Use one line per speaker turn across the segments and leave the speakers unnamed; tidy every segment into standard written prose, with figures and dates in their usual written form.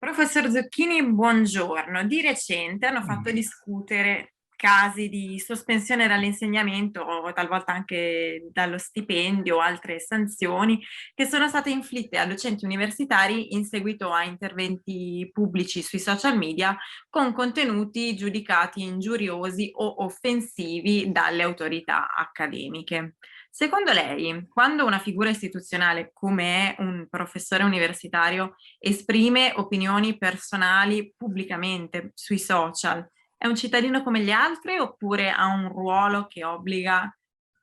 Professor Zucchini, buongiorno. Di recente hanno fatto discutere casi di sospensione dall'insegnamento o talvolta anche dallo stipendio o altre sanzioni che sono state inflitte a docenti universitari in seguito a interventi pubblici sui social media con contenuti giudicati ingiuriosi o offensivi dalle autorità accademiche. Secondo lei, quando una figura istituzionale come è un professore universitario esprime opinioni personali pubblicamente sui social, è un cittadino come gli altri oppure ha un ruolo che obbliga,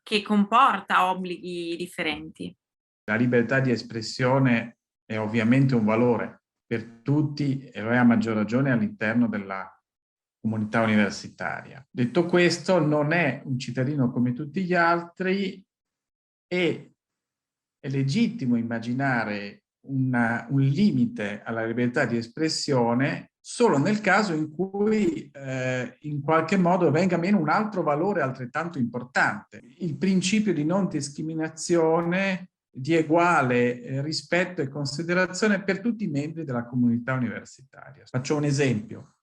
che comporta obblighi differenti?
La libertà di espressione è ovviamente un valore per tutti e lo è a maggior ragione all'interno della comunità universitaria. Detto questo, non è un cittadino come tutti gli altri e è legittimo immaginare un limite alla libertà di espressione solo nel caso in cui in qualche modo venga meno un altro valore altrettanto importante, il principio di non discriminazione, di uguale rispetto e considerazione per tutti i membri della comunità universitaria. Faccio un esempio.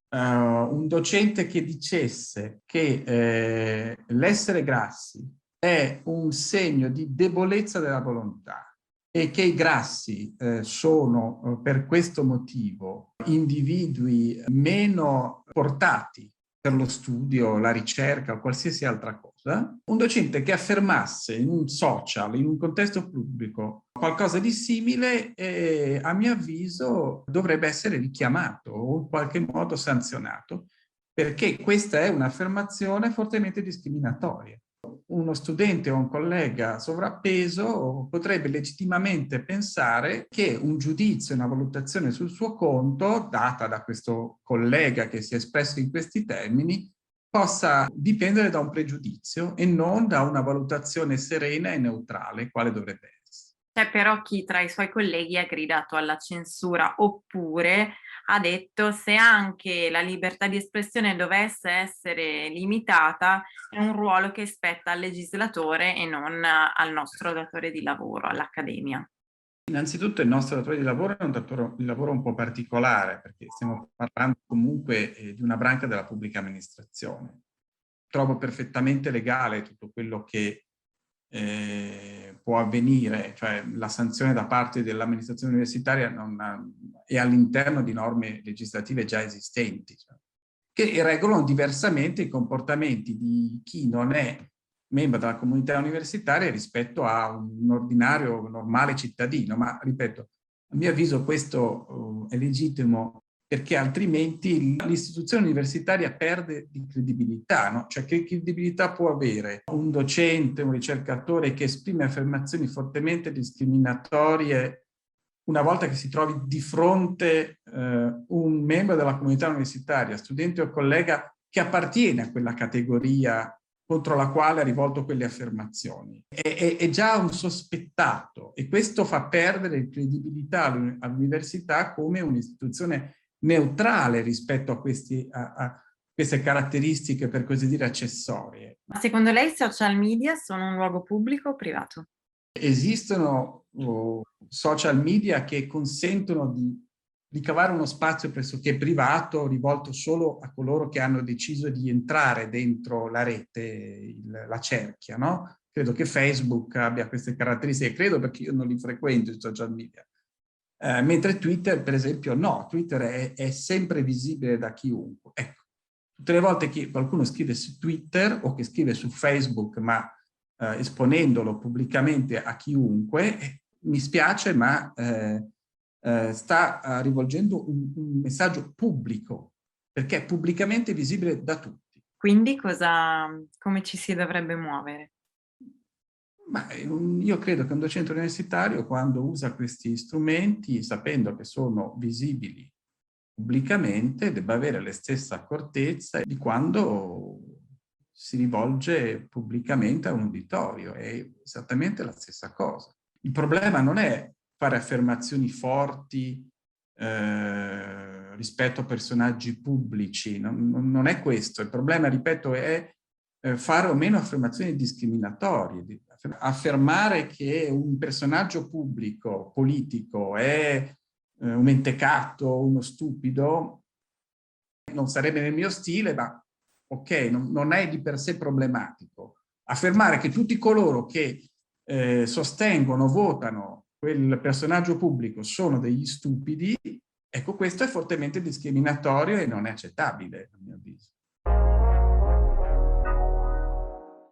Un docente che dicesse che l'essere grassi è un segno di debolezza della volontà e che i grassi sono per questo motivo individui meno portati per lo studio, la ricerca o qualsiasi altra cosa, un docente che affermasse in un social, in un contesto pubblico, qualcosa di simile, a mio avviso, dovrebbe essere richiamato o in qualche modo sanzionato, perché questa è un'affermazione fortemente discriminatoria. Uno studente o un collega sovrappeso potrebbe legittimamente pensare che un giudizio, una valutazione sul suo conto, data da questo collega che si è espresso in questi termini, possa dipendere da un pregiudizio e non da una valutazione serena e neutrale, quale dovrebbe essere.
C'è però chi tra i suoi colleghi ha gridato alla censura oppure ha detto se anche la libertà di espressione dovesse essere limitata, è un ruolo che spetta al legislatore e non al nostro datore di lavoro, all'accademia.
Innanzitutto il nostro datore di lavoro è un datore di lavoro un po' particolare, perché stiamo parlando comunque di una branca della pubblica amministrazione. Trovo perfettamente legale tutto quello che può avvenire, cioè la sanzione da parte dell'amministrazione universitaria è all'interno di norme legislative già esistenti, cioè, che regolano diversamente i comportamenti di chi non è membro della comunità universitaria rispetto a un ordinario, normale cittadino. Ma, ripeto, a mio avviso questo è legittimo perché altrimenti l'istituzione universitaria perde di credibilità, no? Cioè che credibilità può avere un docente, un ricercatore che esprime affermazioni fortemente discriminatorie una volta che si trovi di fronte un membro della comunità universitaria, studente o collega che appartiene a quella categoria contro la quale ha rivolto quelle affermazioni. È già un sospettato e questo fa perdere credibilità all'università come un'istituzione neutrale rispetto a queste caratteristiche, per così dire, accessorie.
Ma secondo lei i social media sono un luogo pubblico o privato?
Esistono social media che consentono di cavare uno spazio pressoché privato rivolto solo a coloro che hanno deciso di entrare dentro la rete, la cerchia, no? Credo che Facebook abbia queste caratteristiche, credo perché io non li frequento i social media. Mentre Twitter, per esempio, no, Twitter è sempre visibile da chiunque. Ecco, tutte le volte che qualcuno scrive su Twitter o che scrive su Facebook, ma esponendolo pubblicamente a chiunque, mi spiace, ma sta rivolgendo un messaggio pubblico, perché è pubblicamente visibile da tutti.
Quindi come ci si dovrebbe muovere?
Ma io credo che un docente universitario, quando usa questi strumenti, sapendo che sono visibili pubblicamente, debba avere la stessa accortezza di quando si rivolge pubblicamente a un uditorio. È esattamente la stessa cosa. Il problema non è fare affermazioni forti rispetto a personaggi pubblici, non è questo. Il problema, ripeto, è fare o meno affermazioni discriminatorie, affermare che un personaggio pubblico, politico, è un mentecatto, uno stupido, non sarebbe nel mio stile, ma ok, non è di per sé problematico. Affermare che tutti coloro che sostengono, votano quel personaggio pubblico sono degli stupidi, ecco, questo è fortemente discriminatorio e non è accettabile, a mio avviso.